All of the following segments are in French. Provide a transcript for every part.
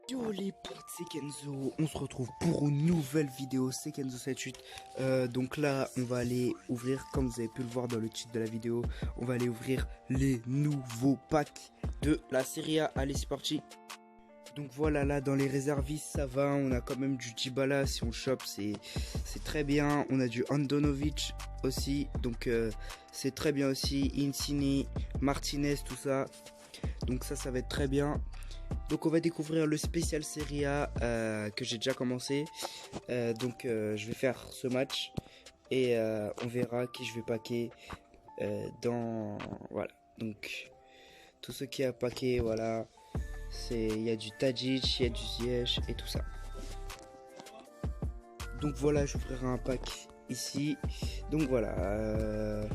Yo les potes, c'est Kenzo, on se retrouve pour une nouvelle vidéo, c'est Kenzo78. Donc là, on va aller ouvrir, comme vous avez pu le voir dans le titre de la vidéo, on va aller ouvrir les nouveaux packs de la Serie A. Allez, c'est parti. Donc voilà, là dans les réservistes, ça va, on a quand même du Dybala, si on chope, c'est très bien. On a du Andonovic aussi, donc c'est très bien aussi. Insigne, Martinez, tout ça. Donc ça va être très bien. Donc on va découvrir le spécial Serie A que j'ai déjà commencé. Je vais faire ce match et on verra qui je vais packer dans... Voilà, donc tout ce qui a packé, voilà. Il y a du Tadic, il y a du Ziyech et tout ça. Donc voilà, j'ouvrirai un pack ici. Donc voilà,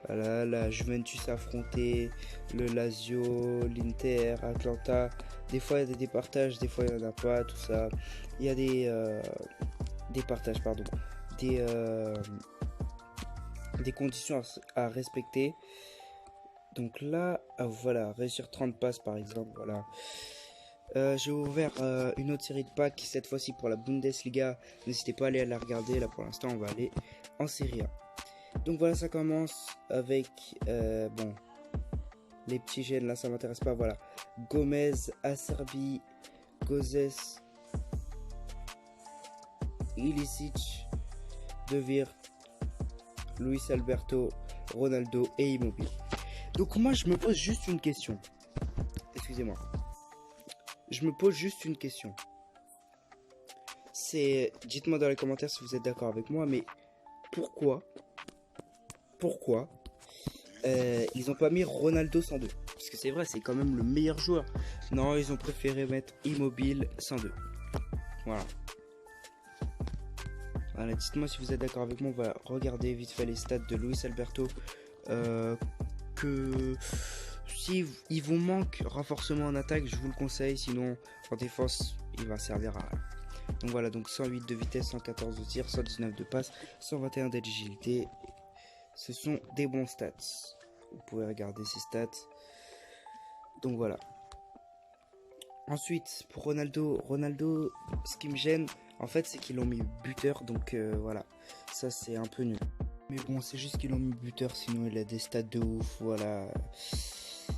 voilà, la Juventus affrontée, le Lazio, l'Inter, Atlanta. Des fois il y a des partages, des fois il n'y en a pas, tout ça. Il y a des partages, pardon. Des conditions à respecter. Donc là, voilà, réussir 30 passes par exemple, voilà. J'ai ouvert une autre série de packs, cette fois-ci pour la Bundesliga. N'hésitez pas à aller la regarder, là pour l'instant on va aller en Serie A. Donc voilà, ça commence avec, bon, les petits gènes là ça m'intéresse pas, voilà. Gomez, Acerbi, Gozes, Ilicic, De Vir, Luis Alberto, Ronaldo et Immobile. Donc moi je me pose juste une question. Excusez-moi. Je me pose juste une question. Dites-moi dans les commentaires si vous êtes d'accord avec moi, mais pourquoi ils ont pas mis Ronaldo 102? Parce que c'est vrai, c'est quand même le meilleur joueur. Non, ils ont préféré mettre Immobile 102. Voilà. Voilà, dites-moi si vous êtes d'accord avec moi. On va regarder vite fait les stats de Luis Alberto. Que si il vous manque renforcement en attaque, je vous le conseille. Sinon, en défense, il va servir à rien. Donc voilà, donc 108 de vitesse, 114 de tir, 119 de passe, 121 d'agilité. Ce sont des bons stats. Vous pouvez regarder ces stats. Donc voilà. Ensuite, pour Ronaldo, ce qui me gêne, en fait, c'est qu'ils l'ont mis buteur. Donc voilà, ça c'est un peu nul. Mais bon, c'est juste qu'ils l'ont mis buteur, sinon il a des stats de ouf. Voilà,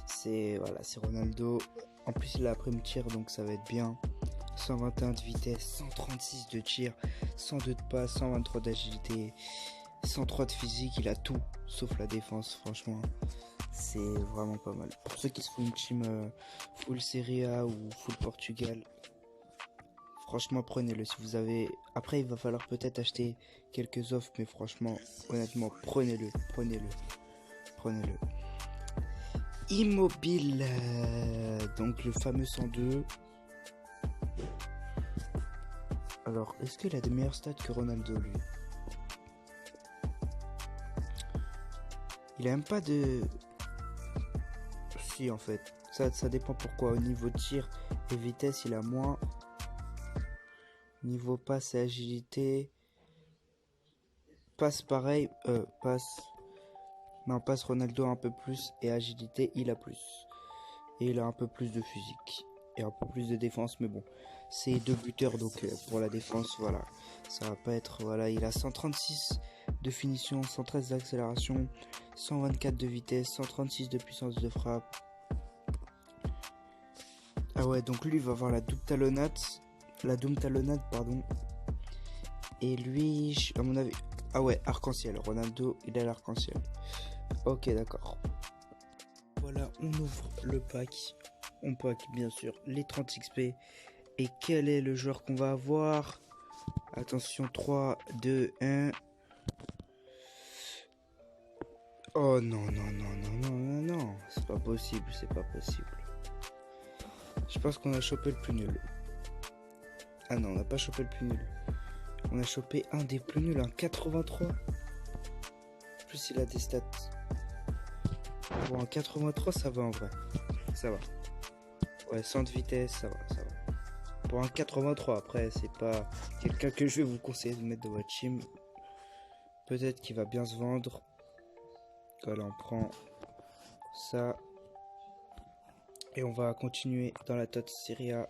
c'est Ronaldo. En plus, il a après me tir, donc ça va être bien. 121 de vitesse, 136 de tir, 102 de passe, 123 d'agilité, 103 de physique. Il a tout, sauf la défense, franchement. C'est vraiment pas mal. Pour ceux qui se font une team full Serie A ou full Portugal, franchement prenez-le si vous avez. Après il va falloir peut-être acheter quelques offres, mais franchement, honnêtement, prenez-le. Immobile, donc le fameux 102. Alors, est-ce qu'il a des meilleurs stats que Ronaldo, lui? Il a même pas de... Si, en fait. Ça dépend pourquoi. Au niveau tir et vitesse, il a moins. Niveau passe et agilité. Passe pareil. Passe... Non, passe Ronaldo un peu plus. Et agilité, il a plus. Et il a un peu plus de physique. Et un peu plus de défense, mais bon. C'est deux buteurs, donc pour la défense, voilà. Ça va pas être... Voilà, il a 136 de finition, 113 d'accélération, 124 de vitesse, 136 de puissance de frappe. Ah ouais, donc lui, il va avoir la double talonnade. La double talonnade, pardon. Et lui, à mon avis... Ah ouais, arc-en-ciel. Ronaldo, il a l'arc-en-ciel. Ok, d'accord. Voilà, on ouvre le pack. On pack, bien sûr, les 30 XP. Et quel est le joueur qu'on va avoir? Attention, 3, 2, 1. Oh non. C'est pas possible. Je pense qu'on a chopé le plus nul. Ah non, on n'a pas chopé le plus nul. On a chopé un des plus nuls, un 83. En plus, il a des stats. Bon, un 83, ça va en vrai. Ça va. Ouais, 100 de vitesse, ça va. Pour un 83, après, c'est pas quelqu'un que je vais vous conseiller de mettre dans votre team. Peut-être qu'il va bien se vendre. Voilà, on prend ça. Et on va continuer dans la Tot Serie A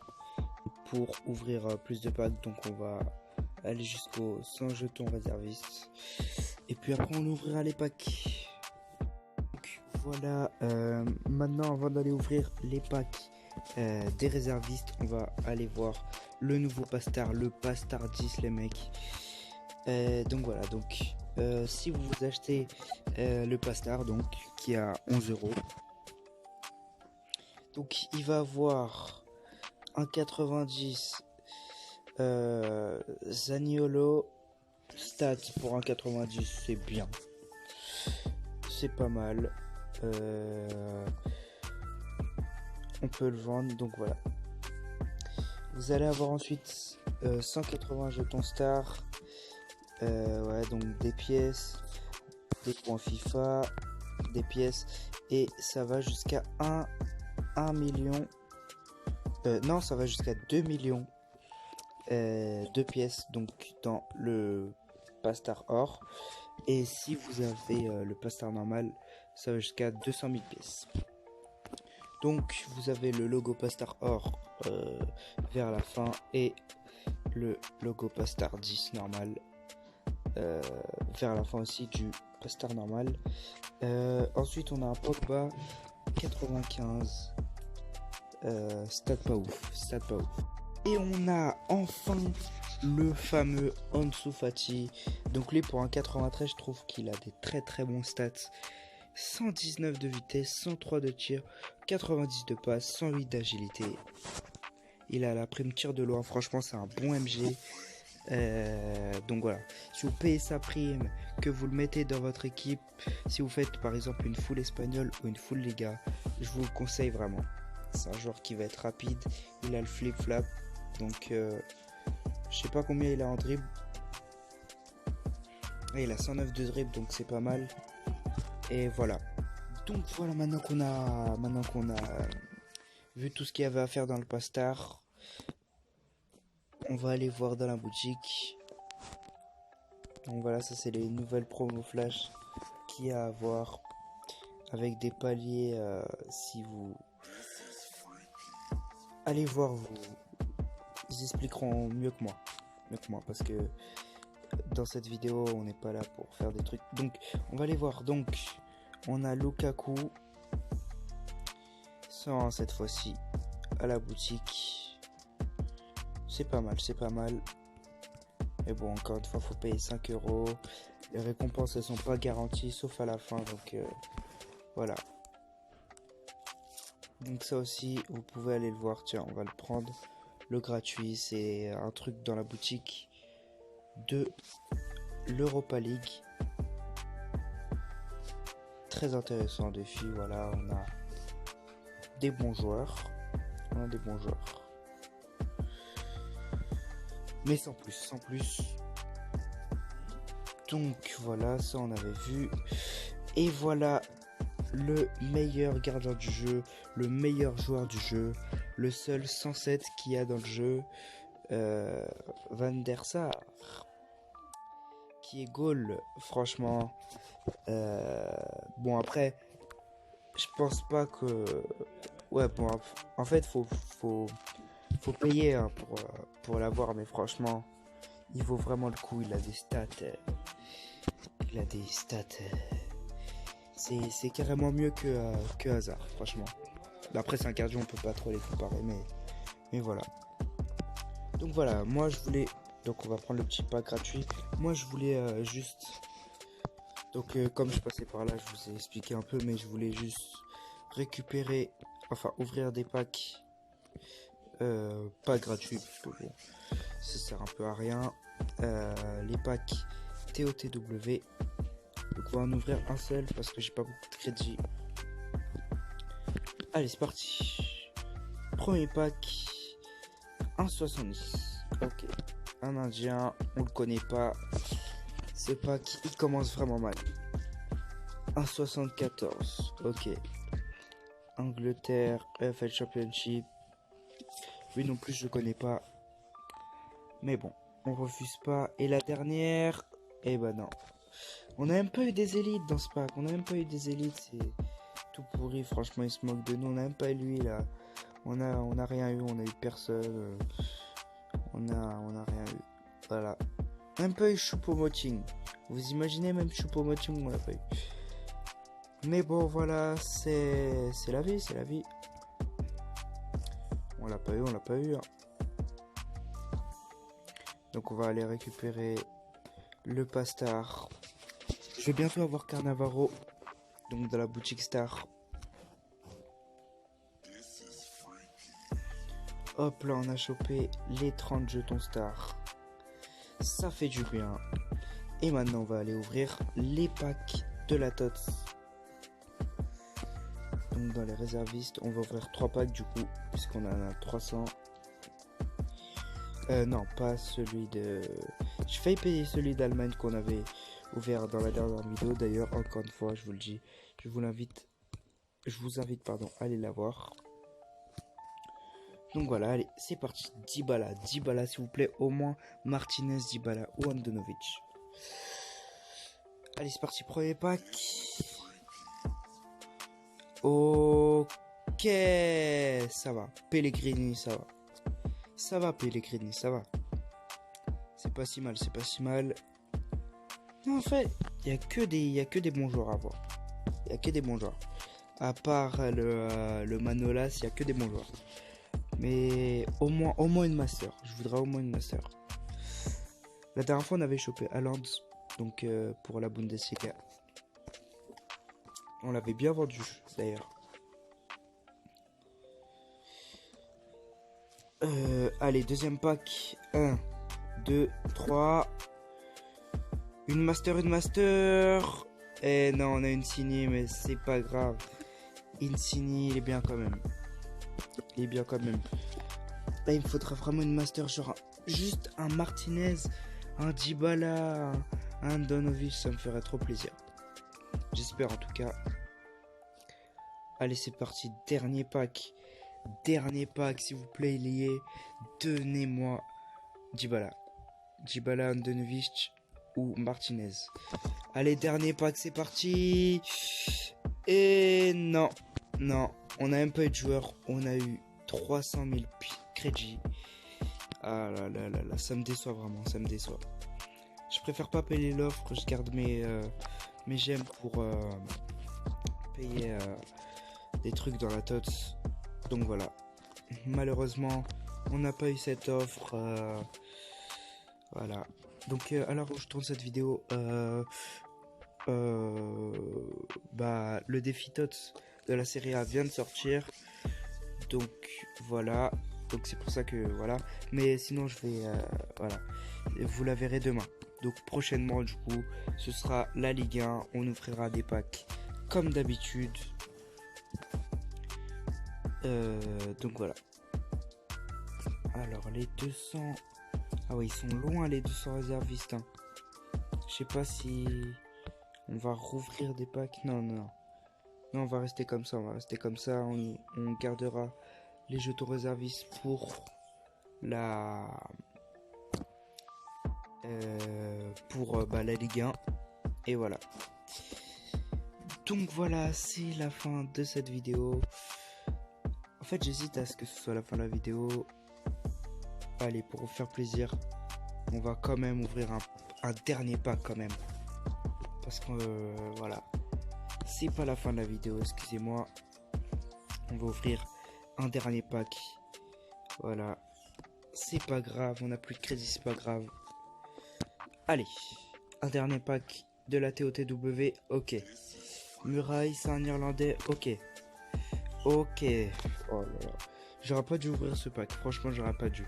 pour ouvrir plus de packs. Donc on va aller jusqu'aux 100 jetons réservistes. Et puis après on ouvrira les packs. Donc voilà, maintenant avant d'aller ouvrir les packs des réservistes, on va aller voir le nouveau Pastar, le Pastar 10 les mecs. Donc voilà, donc si vous achetez le Pastar, donc qui a 11 €, donc il va avoir un 90 Zaniolo stats pour un 90, c'est bien, c'est pas mal. On peut le vendre, donc voilà. Vous allez avoir ensuite 180 jetons star, ouais, donc des pièces, des points FIFA, des pièces, et ça va jusqu'à 1 million, non, ça va jusqu'à 2 millions de pièces, donc dans le Pastar or. Et si vous avez le Pastar normal, ça va jusqu'à 200 000 pièces. Donc vous avez le logo Pastar or vers la fin et le logo Pastar 10 normal vers la fin aussi du Pastar normal. Ensuite on a un Pogba 95, stat pas ouf, stat pas ouf. Et on a enfin le fameux Ansu Fati. Donc lui pour un 93, je trouve qu'il a des très bons stats. 119 de vitesse, 103 de tir, 90 de passe, 108 d'agilité. Il a la prime tir de loin, franchement c'est un bon MG. Donc voilà, si vous payez sa prime, que vous le mettez dans votre équipe, si vous faites par exemple une full espagnole ou une full Liga, je vous le conseille vraiment. C'est un joueur qui va être rapide, il a le flip flap, donc je sais pas combien il a en dribble. Et il a 109 de dribble, donc c'est pas mal. Et voilà. Donc voilà, maintenant qu'on a vu tout ce qu'il y avait à faire dans le Pastar, on va aller voir dans la boutique. Donc voilà, ça c'est les nouvelles promos flash qu'il y a à voir avec des paliers. Si vous allez voir, ils expliqueront mieux que moi, parce que dans cette vidéo on n'est pas là pour faire des trucs. Donc on va aller voir. Donc on a Lukaku sans cette fois-ci à la boutique. C'est pas mal. Mais bon, encore une fois, faut payer 5 €. Les récompenses, elles sont pas garanties, sauf à la fin. Donc, voilà. Donc ça aussi, vous pouvez aller le voir. Tiens, on va le prendre. Le gratuit, c'est un truc dans la boutique de l'Europa League. Très intéressant défi. Voilà, on a des bons joueurs. Mais sans plus. Donc voilà, ça on avait vu. Et voilà le meilleur gardien du jeu, le meilleur joueur du jeu, le seul 107 qu'il y a dans le jeu, Van der Sar, qui est goal, franchement. Bon après, je pense pas que... Ouais, bon, en fait, faut payer hein, pour l'avoir, mais franchement, il vaut vraiment le coup. Il a des stats. C'est carrément mieux que Hazard, franchement. Après, c'est un gardien, on peut pas trop les comparer, mais voilà. Donc voilà, moi je voulais... Donc on va prendre le petit pack gratuit. Moi je voulais juste... Donc comme je passais par là, je vous ai expliqué un peu, mais je voulais juste récupérer... Enfin, ouvrir des packs pas gratuits, parce que bon, ça sert un peu à rien. Les packs TOTW. Donc on va en ouvrir un seul parce que j'ai pas beaucoup de crédit. Allez, c'est parti. Premier pack, 1,70. Ok, un indien, on le connaît pas. Ce pack, il commence vraiment mal. 1,74. Ok. Angleterre, EFL Championship. Lui non plus, je connais pas. Mais bon, on refuse pas. Et la dernière, eh ben non. On a même pas eu des élites dans ce pack. C'est tout pourri. Franchement, il se moque de nous. On a même pas eu lui là. On a rien eu. On a eu personne. on a rien eu. Voilà. Un peu Choupo-Moting. Vous imaginez même Choupo-Moting, on l'a pas eu. Mais bon, voilà, c'est la vie, c'est la vie. On l'a pas eu, on l'a pas eu. Hein. Donc on va aller récupérer le Pastar. Je vais bientôt avoir Carnavaro. Donc dans la boutique Star. Hop là, on a chopé les 30 jetons Star. Ça fait du bien. Et maintenant on va aller ouvrir les packs de la TOTS. Donc dans les réservistes, on va ouvrir 3 packs du coup, puisqu'on en a 300. Non, pas celui de... Je fais payer celui d'Allemagne qu'on avait ouvert dans la dernière vidéo. D'ailleurs, encore une fois, je vous le dis, je vous invite, pardon, à aller la voir. Donc voilà, allez, c'est parti. Dybala, s'il vous plaît, au moins Martinez, Dybala ou Andanovic. Allez, c'est parti, premier pack. Ok, ça va. Pellegrini, ça va. Ça va, Pellegrini, ça va. C'est pas si mal, c'est pas si mal. Non, en fait, il y a que des bons joueurs à voir. Il y a que des bons joueurs. À part le Manolas, il y a que des bons joueurs. Mais au moins une master. Je voudrais au moins une master. La dernière fois, on avait chopé Haaland, donc pour la Bundesliga. On l'avait bien vendu, d'ailleurs. Allez, deuxième pack. 1, 2, 3. Une master. Eh non, on a une Insigne, mais c'est pas grave. Insigne, il est bien quand même. Là, il me faudra vraiment une master, genre juste un Martinez, un Dybala, un Andanovic, ça me ferait trop plaisir. J'espère en tout cas. Allez, c'est parti. Dernier pack, s'il vous plaît, lié. Donnez-moi Dybala, Andanovic ou Martinez. Allez, dernier pack, c'est parti. Et non, on a un peu de joueurs. On a eu 300 000 crédits. Ah là là là là, ça me déçoit vraiment, ça me déçoit. Je préfère pas payer l'offre, je garde mes gemmes pour payer des trucs dans la TOTS. Donc voilà. Malheureusement, on n'a pas eu cette offre. Voilà. Donc alors je tourne cette vidéo. Le défi TOTS de la série A vient de sortir. Donc voilà. Donc c'est pour ça que voilà. Mais sinon je vais voilà. Vous la verrez demain. Donc prochainement du coup, ce sera la Ligue 1. On ouvrira des packs comme d'habitude. Donc voilà. Alors les 200. Ah ouais, ils sont loin les 200 réservistes. Hein. Je sais pas si on va rouvrir des packs. Non, on va rester comme ça. On gardera les jetons réservistes pour la Ligue 1. Et voilà. Donc voilà, c'est la fin de cette vidéo. En fait, j'hésite à ce que ce soit la fin de la vidéo. Allez, pour vous faire plaisir, on va quand même ouvrir un dernier pack quand même. Parce que voilà, c'est pas la fin de la vidéo, excusez-moi. On va ouvrir un dernier pack. Voilà, c'est pas grave, on n'a plus de crédit, c'est pas grave. Allez, un dernier pack de la TOTW, ok. Muraille, c'est un Irlandais, ok. Oh là là, j'aurais pas dû ouvrir ce pack, franchement j'aurais pas dû.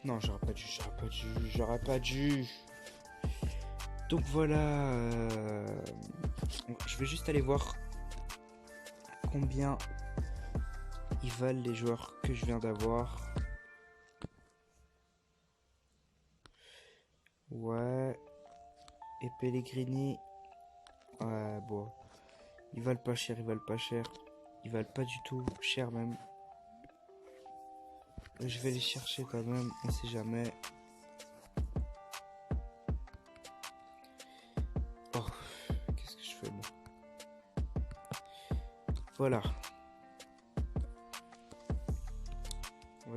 Non, j'aurais pas dû. Donc voilà, je vais juste aller voir combien ils valent les joueurs que je viens d'avoir. Ouais. Et Pellegrini. Ouais, bon. Ils valent pas cher. Ils valent pas du tout cher même. Je vais les chercher quand même, on sait jamais. Oh, qu'est-ce que je fais moi? Voilà.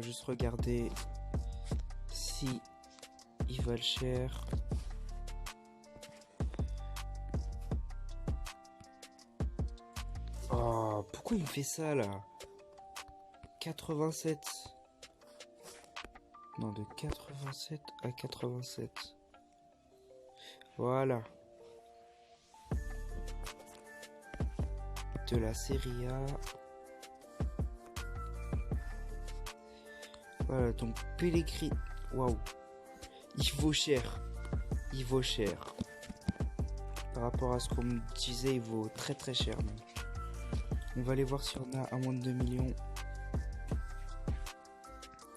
va juste regarder si ils valent cher. Oh, pourquoi il me fait ça là? 87. Non, de 87 à 87. Voilà. De la série A. Voilà, donc Pellegrini. Waouh. Il vaut cher. Il vaut cher. Par rapport à ce qu'on me disait, il vaut très très cher. Mais... on va aller voir si on a à moins de 2 millions.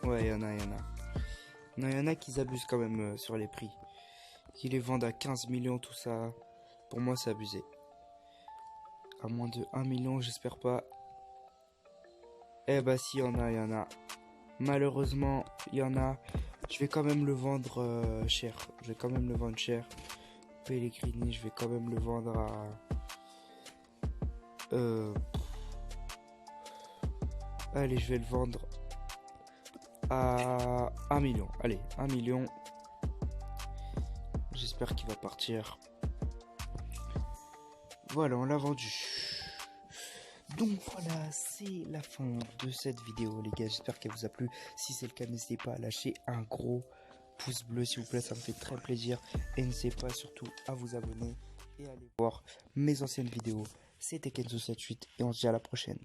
Ouais, il y en a. Non, il y en a qui abusent quand même sur les prix. Qui les vendent à 15 millions, tout ça. Pour moi, c'est abusé. À moins de 1 million, j'espère pas. Eh bah si, il y en a. Malheureusement, il y en a. Je vais quand même le vendre cher. Je vais quand même le vendre cher. Pellegrini, je vais quand même le vendre à... allez, je vais le vendre à 1 million. Allez, 1 million. J'espère qu'il va partir. Voilà, on l'a vendu. Donc voilà, c'est la fin de cette vidéo les gars, j'espère qu'elle vous a plu. Si c'est le cas, n'hésitez pas à lâcher un gros pouce bleu s'il vous plaît, ça me fait très plaisir. Et n'hésitez pas surtout à vous abonner et à aller voir mes anciennes vidéos. C'était Kenzo78 et on se dit à la prochaine.